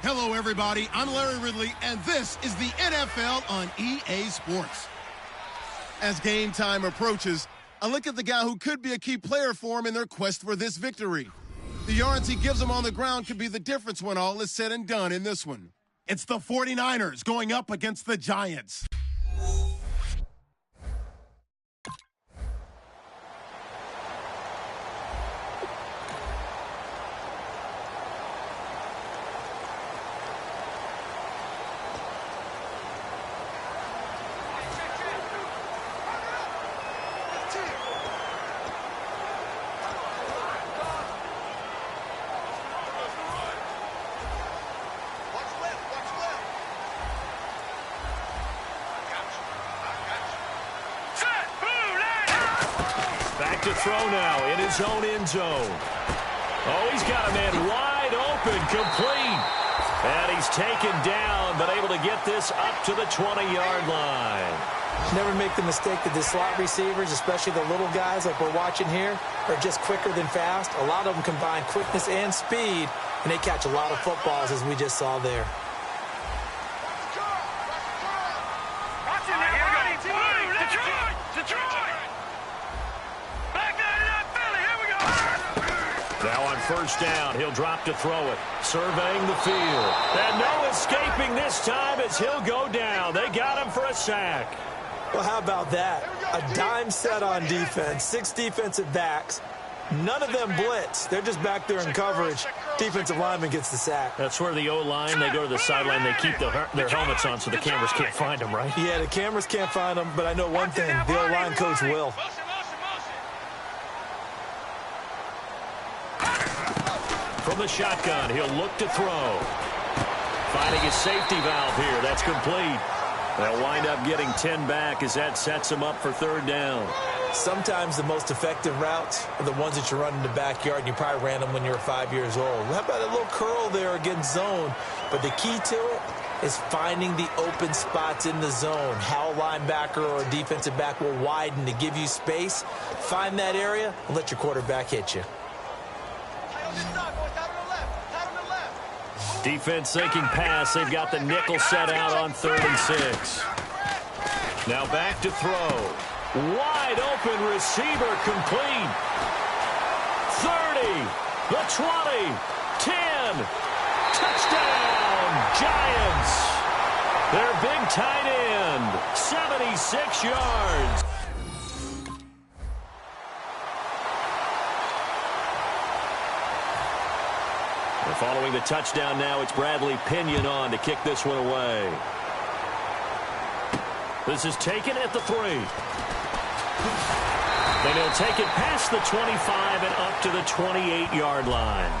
Hello, everybody. I'm Larry Ridley, and this is the NFL on EA Sports. As game time approaches, I look at the guy who could be a key player for him in their quest for this victory. The yards he gives them on the ground could be the difference when all is said and done in this one. It's the 49ers going up against the Giants. Back to throw now in his own end zone. Oh, he's got a man wide open, complete. And he's taken down, but able to get this up to the 20-yard line. Never make the mistake that the slot receivers, especially the little guys like we're watching here, are just quicker than fast. A lot of them combine quickness and speed, and they catch a lot of footballs, as we just saw there. Now on first down, he'll drop to throw it. Surveying the field. And no escaping this time as he'll go down. They got him for a sack. Well, how about that? A dime set on defense. 6 defensive backs. None of them blitz. They're just back there in coverage. Defensive lineman gets the sack. That's where the O-line, they go to the sideline, they keep their helmets on so the cameras can't find them, right? Yeah, the cameras can't find them, but I know one thing. The O-line coach will. From the shotgun, he'll look to throw. Finding his safety valve here. That's complete. They'll wind up getting 10 back as that sets him up for third down. Sometimes the most effective routes are the ones that you run in the backyard, and you probably ran them when you were 5 years old. How about a little curl there against zone? But the key to it is finding the open spots in the zone. How a linebacker or a defensive back will widen to give you space. Find that area and let your quarterback hit you. Defense thinking pass. They've got the nickel set out on 3rd and 6. Now back to throw. Wide open receiver complete. 30, the 20, 10. Touchdown, Giants. Their big tight end, 76 yards. Following the touchdown now, it's Bradley Pinion on to kick this one away. This is taken at the 3. And he'll take it past the 25 and up to the 28-yard line.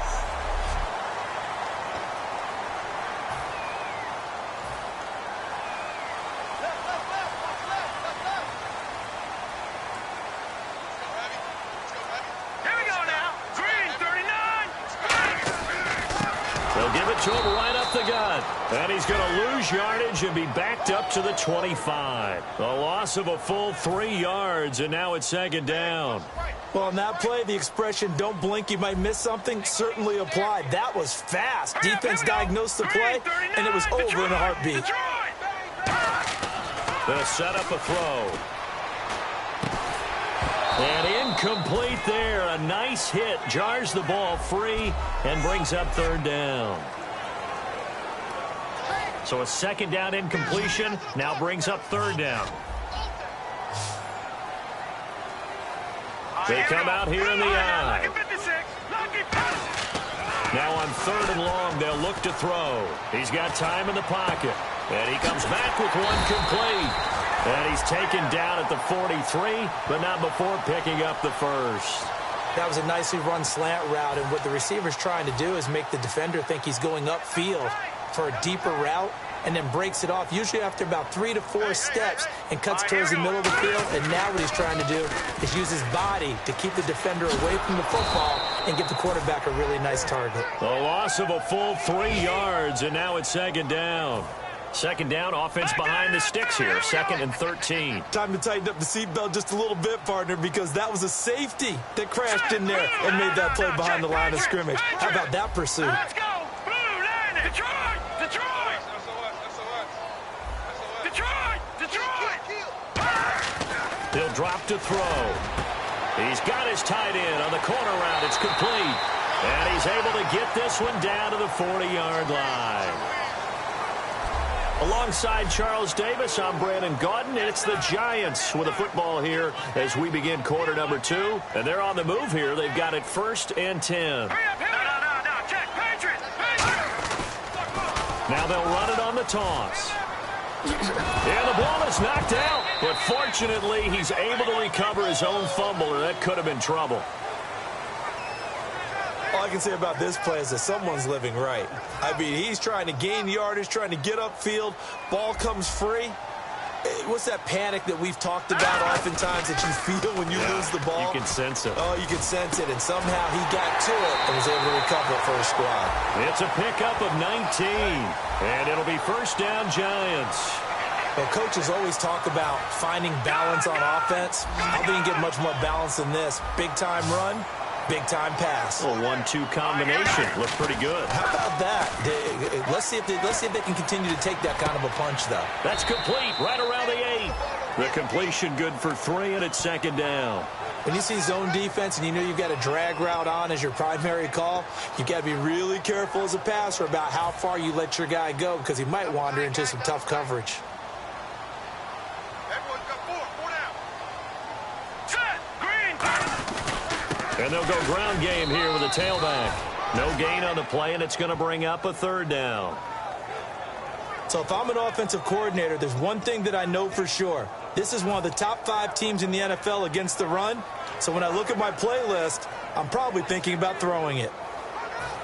To him right up the gut. And he's going to lose yardage and be backed up to the 25. A loss of a full 3 yards, and now it's 2nd down. Well, on that play, the expression, don't blink, you might miss something, certainly applied. That was fast. Defense diagnosed the play, and it was over in a heartbeat. Gonna set up a throw. And incomplete there. A nice hit. Jars the ball free and brings up 3rd down. So a 2nd down incompletion now brings up 3rd down. They come out here in the eye. Now on 3rd and long, they'll look to throw. He's got time in the pocket. And he comes back with one complete. And he's taken down at the 43, but not before picking up the first. That was a nicely run slant route, and what the receiver's trying to do is make the defender think he's going upfield for a deeper route, and then breaks it off, usually after about 3 to 4 steps, and cuts towards the middle of the field. And now what he's trying to do is use his body to keep the defender away from the football and give the quarterback a really nice target. A loss of a full 3 yards, and now it's 2nd down. 2nd down, offense behind the sticks here, 2nd and 13. Time to tighten up the seatbelt just a little bit, partner, because that was a safety that crashed in there and made that play behind the line of scrimmage. How about that pursuit? Let's go! Blue line, Detroit! He'll drop to throw. He's got his tight end on the corner route. It's complete. And he's able to get this one down to the 40-yard line. Alongside Charles Davis, I'm Brandon Gaudin, and it's the Giants with the football here as we begin quarter number 2. And they're on the move here. They've got it 1st and 10. Now they'll run it on the toss. And the ball is knocked out. But fortunately, he's able to recover his own fumble, or that could have been trouble. All I can say about this play is that someone's living right. I mean, he's trying to gain yardage, trying to get upfield. Ball comes free. What's that panic that we've talked about oftentimes that you feel when you lose the ball? You can sense it. Oh, you can sense it. And somehow he got to it and was able to recover it for his squad. It's a pickup of 19. And it'll be 1st down Giants. Well, coaches always talk about finding balance on offense. I think you get much more balance than this. Big-time run, big-time pass. A 1-2 combination. Looks pretty good. How about that? Let's see if they can continue to take that kind of a punch, though. That's complete right around the 8. The completion good for 3, and it's 2nd down. When you see zone defense and you know you've got a drag route on as your primary call, you've got to be really careful as a passer about how far you let your guy go because he might wander into some tough coverage. And they'll go ground game here with a tailback. No gain on the play, and it's going to bring up a 3rd down. So if I'm an offensive coordinator, there's one thing that I know for sure. This is one of the top 5 teams in the NFL against the run. So when I look at my playlist, I'm probably thinking about throwing it.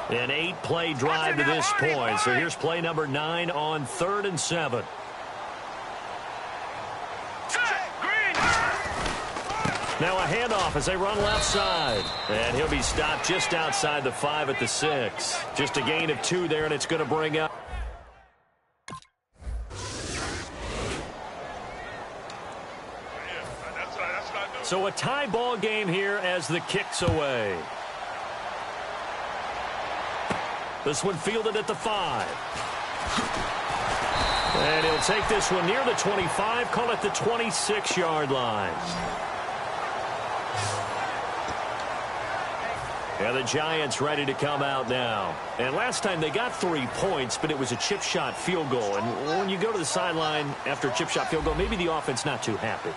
An 8-play drive to this point. So here's play number 9 on 3rd and 7. Now a handoff as they run left side. And he'll be stopped just outside the 5 at the 6. Just a gain of 2 there, and it's going to bring up. So a tie ball game here as the kick's away. This one fielded at the 5. And he'll take this one near the 25, call it the 26-yard line. And the Giants ready to come out now. And last time they got 3 points, but it was a chip shot field goal. And when you go to the sideline after a chip shot field goal, maybe the offense not too happy.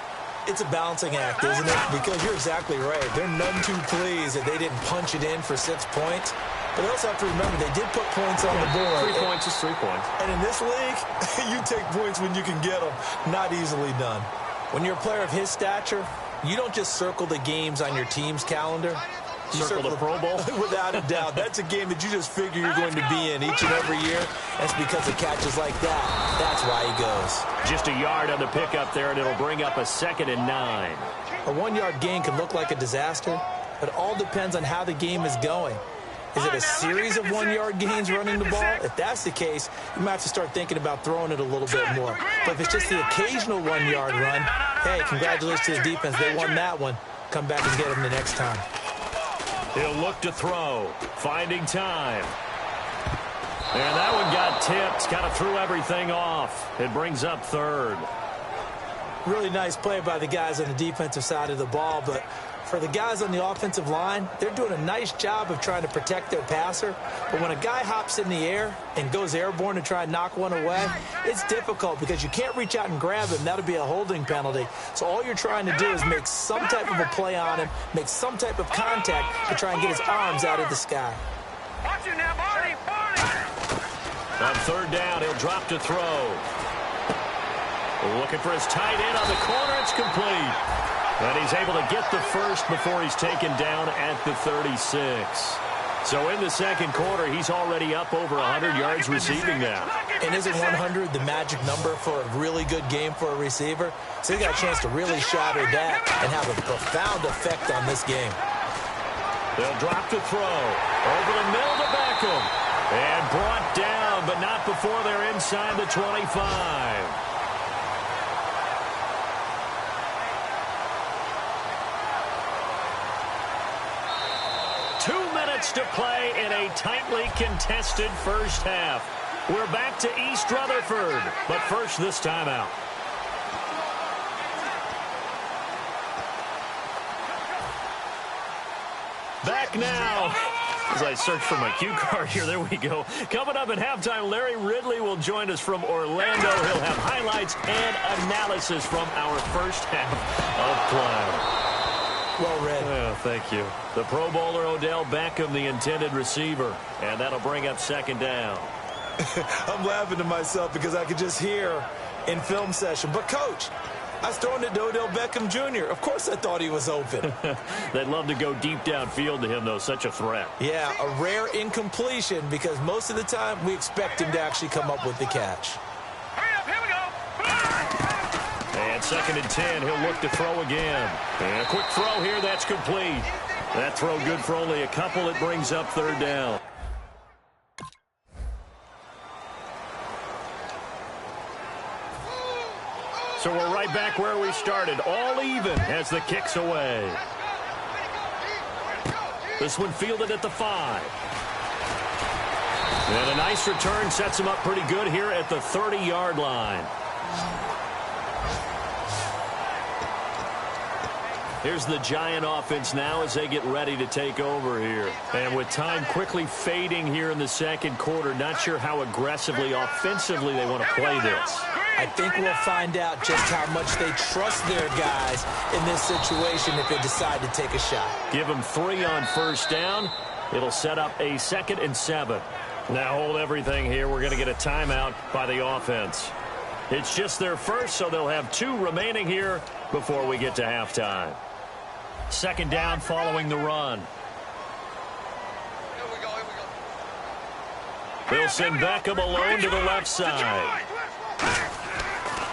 It's a balancing act, isn't it? Because you're exactly right. They're none too pleased that they didn't punch it in for 6 points. But they also have to remember they did put points on the board. 3 points is 3 points. And in this league, you take points when you can get them. Not easily done. When you're a player of his stature, you don't just circle the games on your team's calendar. You circle the Pro Bowl? Without a doubt. That's a game that you just figure you're going to be in each and every year. That's because of catches like that. That's why he goes. Just a yard on the pickup there, and it'll bring up a 2nd and 9. A 1-yard gain can look like a disaster, but it all depends on how the game is going. Is it a series of 1-yard gains running the ball? If that's the case, you might have to start thinking about throwing it a little bit more. But if it's just the occasional 1-yard run, hey, congratulations to the defense. They won that one. Come back and get them the next time. He'll look to throw, finding time. And that one got tipped, kind of threw everything off. It brings up 3rd. Really nice play by the guys on the defensive side of the ball, but for the guys on the offensive line, they're doing a nice job of trying to protect their passer. But when a guy hops in the air and goes airborne to try and knock one away, it's difficult because you can't reach out and grab him. That'll be a holding penalty. So all you're trying to do is make some type of a play on him, make some type of contact to try and get his arms out of the sky. On 3rd down, he'll drop to throw. Looking for his tight end on the corner. It's complete. And he's able to get the 1st before he's taken down at the 36. So in the 2nd quarter, he's already up over 100 yards receiving now. And isn't 100 the magic number for a really good game for a receiver? So he got a chance to really shatter that and have a profound effect on this game. They'll drop to throw. Over the middle to Beckham. And brought down, but not before they're inside the 25. 2 minutes to play in a tightly contested first half. We're back to East Rutherford, but first this timeout. back now. As I search for my cue card here, there we go. Coming up at halftime, Larry Ridley will join us from Orlando. He'll have highlights and analysis from our first half of play. Well read. Oh, thank you. The Pro Bowler Odell Beckham, the intended receiver. And that'll bring up second down. I'm laughing to myself because I could just hear in film session. But, Coach, I was throwing it to Odell Beckham Jr. Of course I thought he was open. They'd love to go deep downfield to him, though. Such a threat. Yeah, a rare incompletion because most of the time we expect him to actually come up with the catch. Hurry up, here we go. And second and 10, he'll look to throw again. And a quick throw here, that's complete. That throw good for only a couple. It brings up third down. So we're right back where we started, all even as the kick's away. This one fielded at the 5. And a nice return sets him up pretty good here at the 30-yard line. Here's the Giant offense now as they get ready to take over here. And with time quickly fading here in the second quarter, not sure how aggressively, offensively they want to play this. I think we'll find out just how much they trust their guys in this situation if they decide to take a shot. Give them 3 on first down. It'll set up a 2nd and 7. Now hold everything here. We're going to get a timeout by the offense. It's just their first, so they'll have 2 remaining here before we get to halftime. Second down following the run. They'll send Beckham alone to the left side.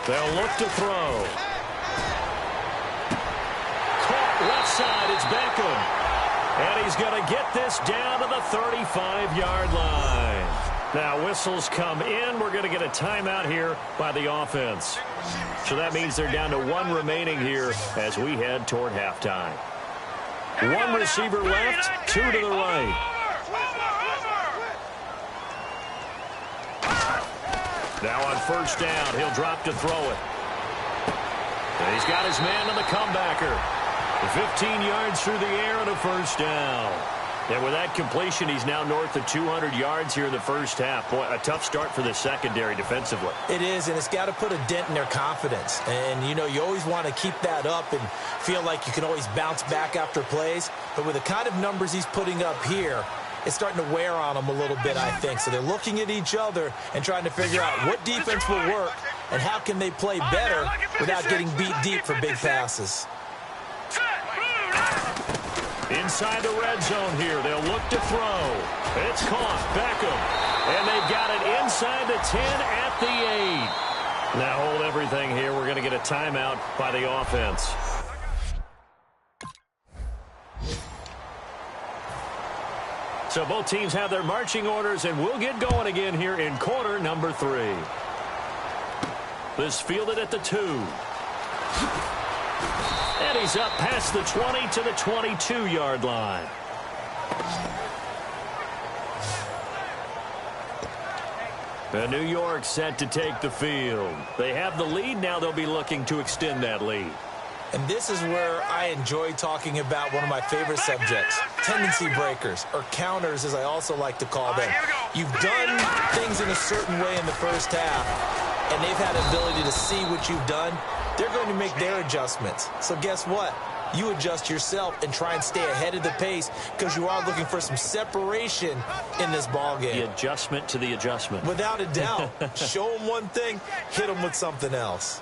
They'll look to throw. Caught left side, it's Beckham. And he's going to get this down to the 35-yard line. Now whistles come in. We're going to get a timeout here by the offense. So that means they're down to 1 remaining here as we head toward halftime. 1 receiver left, 2 to the right. Now on first down, he'll drop to throw it. And he's got his man on the comebacker. 15 yards through the air and a first down. And with that completion, he's now north of 200 yards here in the first half. Boy, a tough start for the secondary defensively. It is, and it's got to put a dent in their confidence. And, you know, you always want to keep that up and feel like you can always bounce back after plays. But with the kind of numbers he's putting up here, it's starting to wear on them a little bit, I think. So they're looking at each other and trying to figure out what defense will work and how can they play better without getting beat deep for big passes. Inside the red zone here, they'll look to throw. It's caught, Beckham. And they've got it inside the 10 at the 8. Now hold everything here. We're going to get a timeout by the offense. So both teams have their marching orders, and we'll get going again here in quarter number 3. This fielded at the 2. And he's up past the 20 to the 22-yard line. And New York set to take the field. They have the lead. Now they'll be looking to extend that lead. And this is where I enjoy talking about one of my favorite subjects, tendency breakers, or counters as I also like to call them. You've done things in a certain way in the first half, and they've had the ability to see what you've done. They're going to make their adjustments. So guess what? You adjust yourself and try and stay ahead of the pace because you are looking for some separation in this ballgame. The adjustment to the adjustment. Without a doubt. Show them one thing, hit them with something else.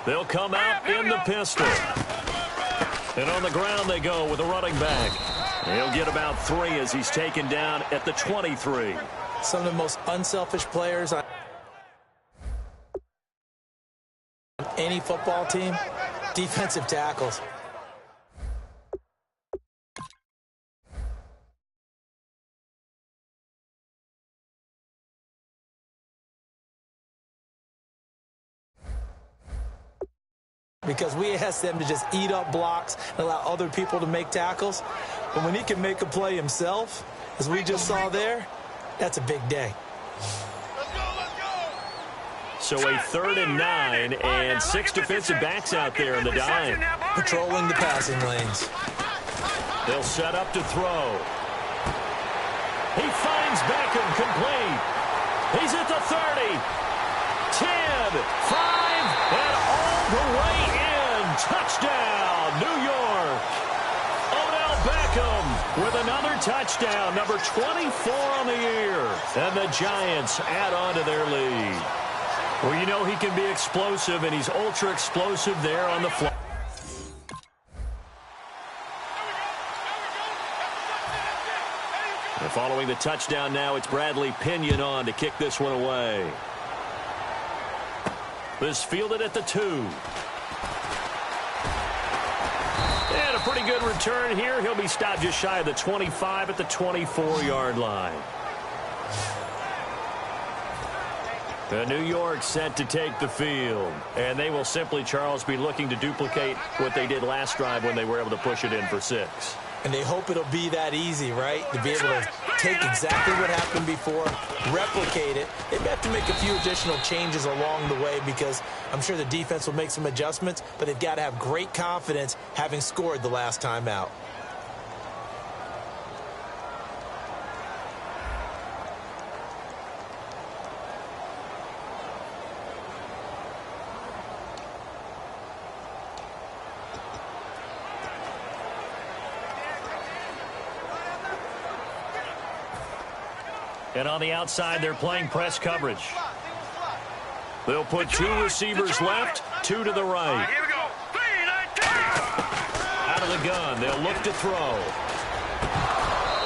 They'll come out in the pistol. And on the ground they go with a running back. He'll get about 3 as he's taken down at the 23. Some of the most unselfish players on any football team, defensive tackles. because we ask them to just eat up blocks and allow other people to make tackles. But when he can make a play himself, as we just saw there, that's a big day. So a 3rd and 9 and 6 defensive backs out there in the dime. Patrolling the passing lanes. They'll set up to throw. He finds Beckham complete. He's at the 30. 10, 5, and all the way in. Touchdown, New York. Odell Beckham with another touchdown, number 24 on the year. And the Giants add on to their lead. Well, you know he can be explosive, and he's ultra explosive there on the fly. And following the touchdown now, it's Bradley Pinion on to kick this one away. This fielded at the 2. And a pretty good return here. He'll be stopped just shy of the 25 at the 24-yard line. The New York set to take the field. And they will simply, Charles, be looking to duplicate what they did last drive when they were able to push it in for 6. And they hope it'll be that easy, right? To be able to take exactly what happened before, replicate it. They may have to make a few additional changes along the way because I'm sure the defense will make some adjustments, but they've got to have great confidence having scored the last time out. And on the outside, they're playing press coverage. They'll put 2 receivers left, 2 to the right. Here we go. 3, 19. Out of the gun, they'll look to throw.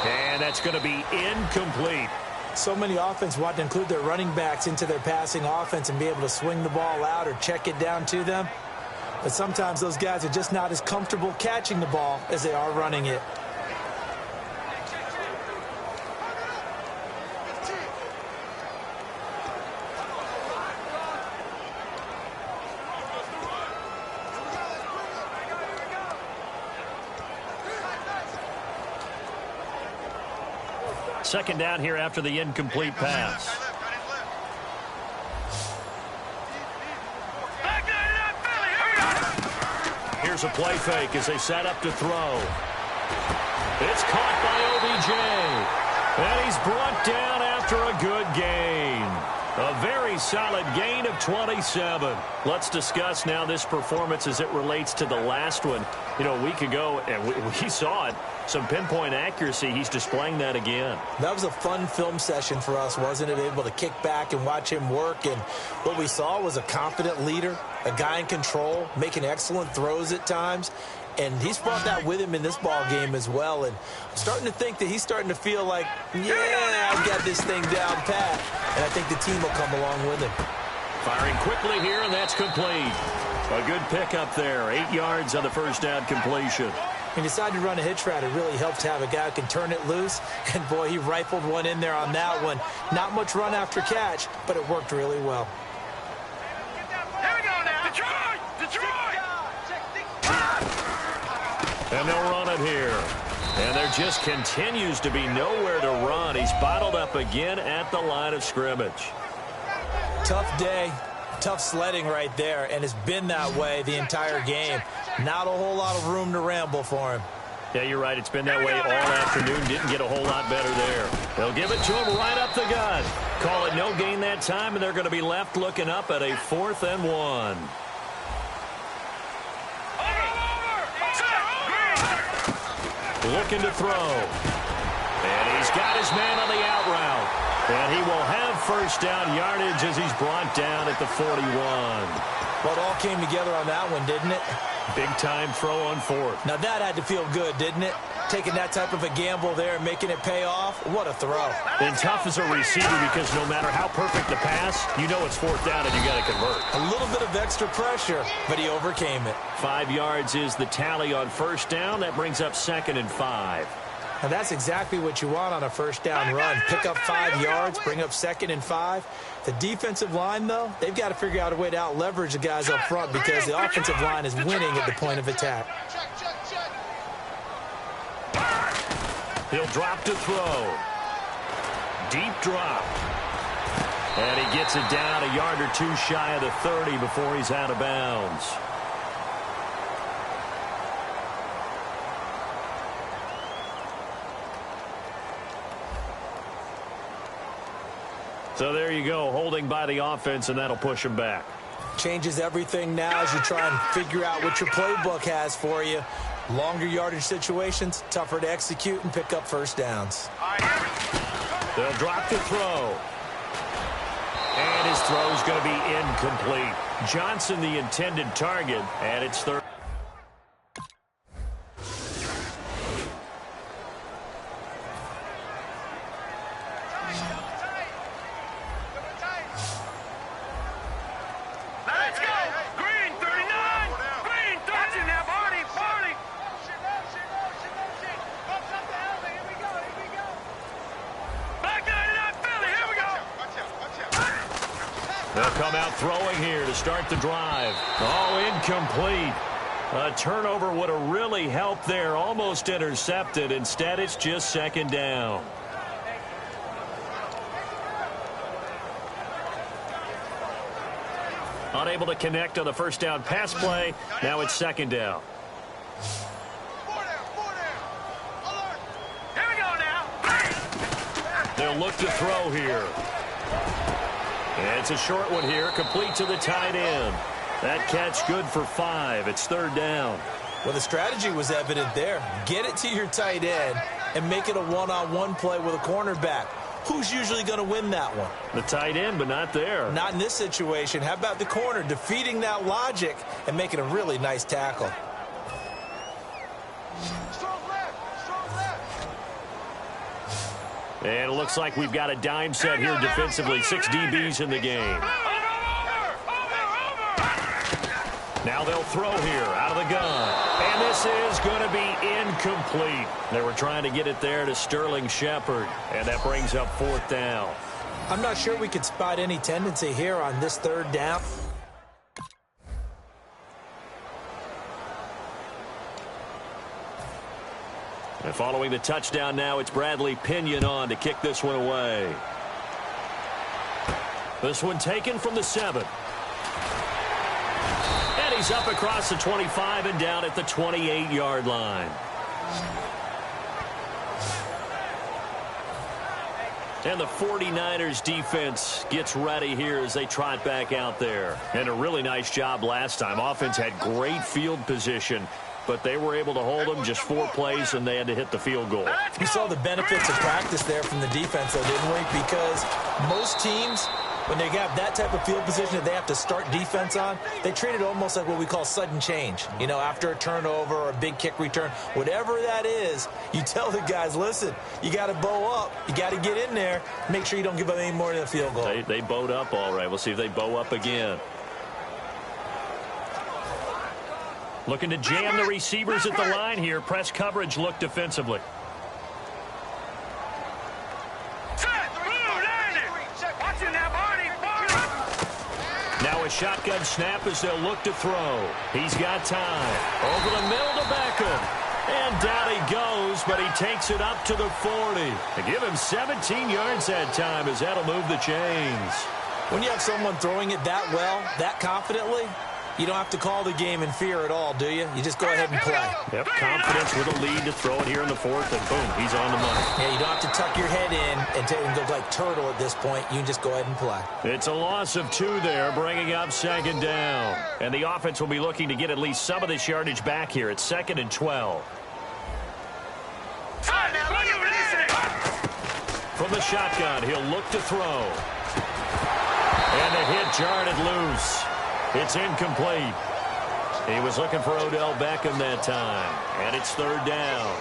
And that's going to be incomplete. So many offense want to include their running backs into their passing offense and be able to swing the ball out or check it down to them. But sometimes those guys are just not as comfortable catching the ball as they are running it. Second down here after the incomplete pass. Here's a play fake as they set up to throw. It's caught by OBJ. And he's brought down after a good gain. A very solid gain of 27. Let's discuss now this performance as it relates to the last one. You know, a week ago, and we saw it. Some pinpoint accuracy. He's displaying that again. That was a fun film session for us, wasn't it? Able to kick back and watch him work. And what we saw was a confident leader, a guy in control, making excellent throws at times. And he's brought that with him in this ball game as well. And I'm starting to think that he's starting to feel like, yeah, I've got this thing down pat. And I think the team will come along with him. Firing quickly here, and that's complete. A good pickup there. 8 yards on the first down completion. He decided to run a hitch route. It really helps to have a guy who can turn it loose. And, boy, he rifled one in there on that one. Not much run after catch, but it worked really well. Here we go now. Detroit! Detroit! And they'll run it here. And there just continues to be nowhere to run. He's bottled up again at the line of scrimmage. Tough day, tough sledding right there, and it's been that way the entire game. Not a whole lot of room to ramble for him. Yeah, you're right. It's been that way all afternoon. Didn't get a whole lot better there. They'll give it to him right up the gut. Call it no gain that time, and they're going to be left looking up at a 4th and 1. Looking to throw. And he's got his man on the out route. And he will have first down yardage as he's brought down at the 41. Well, it all came together on that one, didn't it? Big-time throw on 4th. Now, that had to feel good, didn't it? Taking that type of a gamble there and making it pay off. What a throw. And tough as a receiver because no matter how perfect the pass, you know it's 4th down and you got to convert. A little bit of extra pressure, but he overcame it. 5 yards is the tally on first down. That brings up 2nd and 5. And that's exactly what you want on a first down run. Pick up 5 yards, bring up 2nd and 5. The defensive line, though, they've got to figure out a way to out-leverage the guys up front because the offensive line is winning at the point of attack. He'll drop to throw. Deep drop. And he gets it down a yard or two shy of the 30 before he's out of bounds. So there you go, holding by the offense, and that'll push him back. Changes everything now as you try and figure out what your playbook has for you. Longer yardage situations, tougher to execute and pick up first downs. They'll drop to throw. And his throw's going to be incomplete. Johnson the intended target, and it's third. Let's go! Green 39! Green 39! Now, Barney! Back 99 Philly! Here we go! They'll come out throwing here to start the drive. Oh, incomplete. A turnover would have really helped there. Almost intercepted. Instead, it's just second down. Unable to connect on the first down pass play. Now it's second down. Here we go now! They'll look to throw here. And it's a short one here, complete to the tight end. That catch good for 5. It's third down. Well, the strategy was evident there. Get it to your tight end and make it a one-on-one play with a cornerback. Who's usually going to win that one? The tight end, but not there. Not in this situation. How about the corner defeating that logic and making a really nice tackle? And it looks like we've got a dime set here defensively. 6 DBs in the game. Now they'll throw here out of the gun. And this is going to be incomplete. They were trying to get it there to Sterling Shepard. And that brings up fourth down. I'm not sure we could spot any tendency here on this third down. And following the touchdown now, it's Bradley Pinion on to kick this one away. This one taken from the 7. And he's up across the 25 and down at the 28-yard line. And the 49ers defense gets ready here as they trot back out there. And a really nice job last time. Offense had great field position, but they were able to hold them just 4 plays, and they had to hit the field goal. We saw the benefits of practice there from the defense, though, didn't we? Because most teams, when they have that type of field position that they have to start defense on, they treat it almost like what we call sudden change. You know, after a turnover or a big kick return, whatever that is, you tell the guys, listen, you got to bow up. You got to get in there. Make sure you don't give up any more than a field goal. They bowed up all right. We'll see if they bow up again. Looking to jam the receivers at the line here. Press coverage look defensively. Now a shotgun snap as they'll look to throw. He's got time. Over the middle to Beckham. And down he goes, but he takes it up to the 40. They give him 17 yards that time as that'll move the chains. When you have someone throwing it that well, that confidently, you don't have to call the game in fear at all, do you? You just go ahead and play. Yep, confidence with a lead to throw it here in the 4th, and boom, he's on the money. Yeah, you don't have to tuck your head in and go like turtle at this point. You can just go ahead and play. It's a loss of 2 there, bringing up second down. And the offense will be looking to get at least some of this yardage back here at 2nd and 12. From the shotgun, he'll look to throw. And the hit jarred it loose. It's incomplete. He was looking for Odell Beckham that time. And it's third down.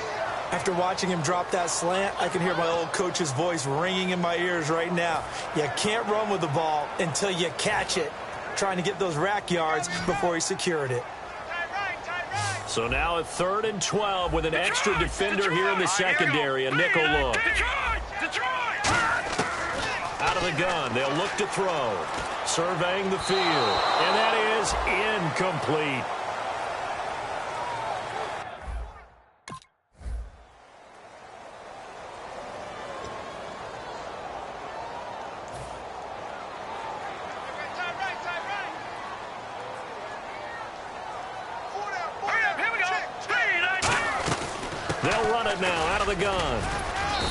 After watching him drop that slant, I can hear my old coach's voice ringing in my ears right now. You can't run with the ball until you catch it. Trying to get those rack yards before he secured it. So now a 3rd and 12 with an extra defender here in the secondary. A nickel look. Out of the gun. They'll look to throw. Surveying the field. And that is incomplete. They'll run it now out of the gun.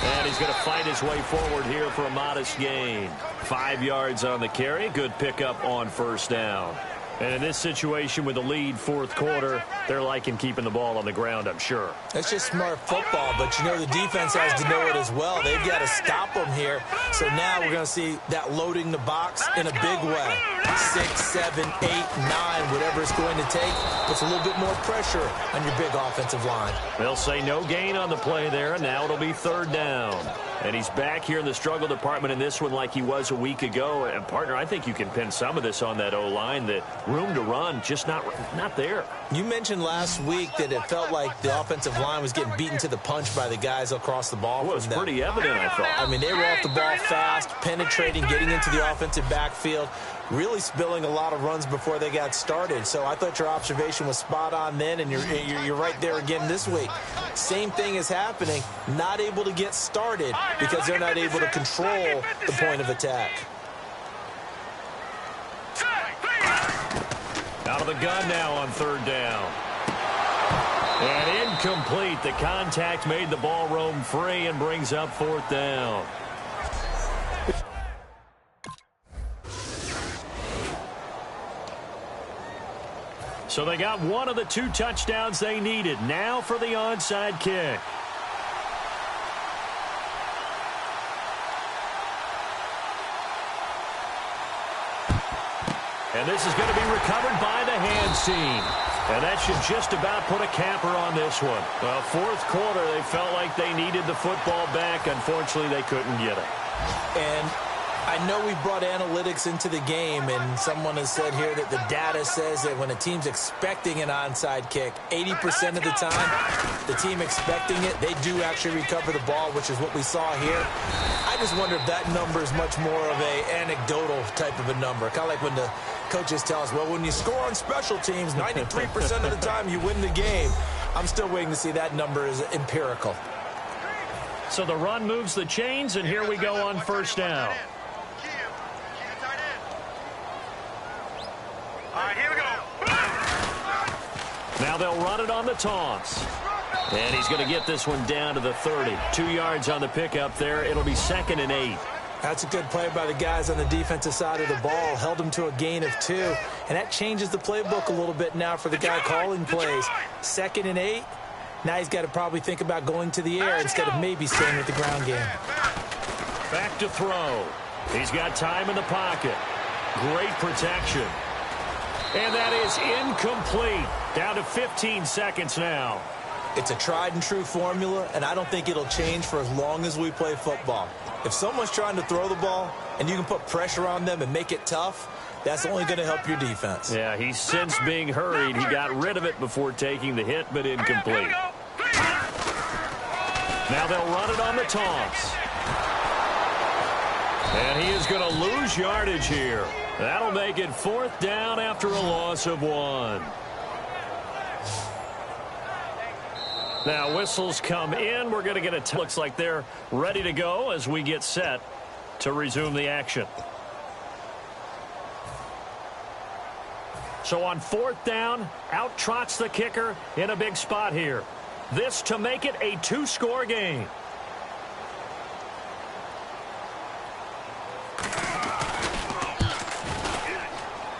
And he's going to fight his way forward here for a modest gain. 5 yards on the carry. Good pickup on 1st down. And in this situation with the lead 4th quarter, they're liking keeping the ball on the ground, I'm sure. That's just smart football, but you know the defense has to know it as well. They've got to stop them here. So now we're going to see that loading the box in a big way. 6, 7, 8, 9, whatever it's going to take, puts a little bit more pressure on your big offensive line. They'll say no gain on the play there, and now it'll be 3rd down. And he's back here in the struggle department in this one like he was a week ago. And, partner, I think you can pin some of this on that O-line. That room to run, just not there. You mentioned last week that it felt like the offensive line was getting beaten to the punch by the guys across the ball. Well, it was pretty evident, I thought. I mean, they were off the ball fast, penetrating, getting into the offensive backfield, really spilling a lot of runs before they got started. So I thought your observation was spot on then, and you're right there again this week. Same thing is happening, not able to get started because they're not able to control the point of attack. Out of the gun now on 3rd down. And incomplete. The contact made the ball roam free and brings up 4th down. So they got one of the 2 touchdowns they needed. Now for the onside kick. And this is going to be recovered by the hands team. And that should just about put a capper on this one. Well, 4th quarter, they felt like they needed the football back. Unfortunately, they couldn't get it. And I know we brought analytics into the game, and someone has said here that the data says that when a team's expecting an onside kick, 80% of the time, the team expecting it, they do actually recover the ball, which is what we saw here. I just wonder if that number is much more of a anecdotal type of a number. Kind of like when the coaches tell us, well, when you score on special teams, 93% of the time you win the game. I'm still waiting to see that number is empirical. So the run moves the chains, and here we go on 1st down. All right, here we go. Now they'll run it on the toss. And he's going to get this one down to the 30. 2 yards on the pickup there. It'll be 2nd and 8. That's a good play by the guys on the defensive side of the ball. Held them to a gain of 2. And that changes the playbook a little bit now for the guy calling plays. 2nd and 8. Now he's got to probably think about going to the air instead of maybe staying with the ground game. Back to throw. He's got time in the pocket. Great protection. And that is incomplete. Down to 15 seconds now. It's a tried and true formula, and I don't think it'll change for as long as we play football. If someone's trying to throw the ball and you can put pressure on them and make it tough, that's only going to help your defense. Yeah, he's since being hurried. He got rid of it before taking the hit, but incomplete. Now they'll run it on the toss. And he is going to lose yardage here. That'll make it 4th down after a loss of 1. Now whistles come in. We're going to get a looks like they're ready to go as we get set to resume the action. So on 4th down, out trots the kicker in a big spot here. This to make it a 2-score game.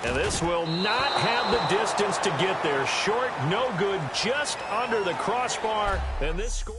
And this will not have the distance to get there. Short, no good, just under the crossbar. And this score...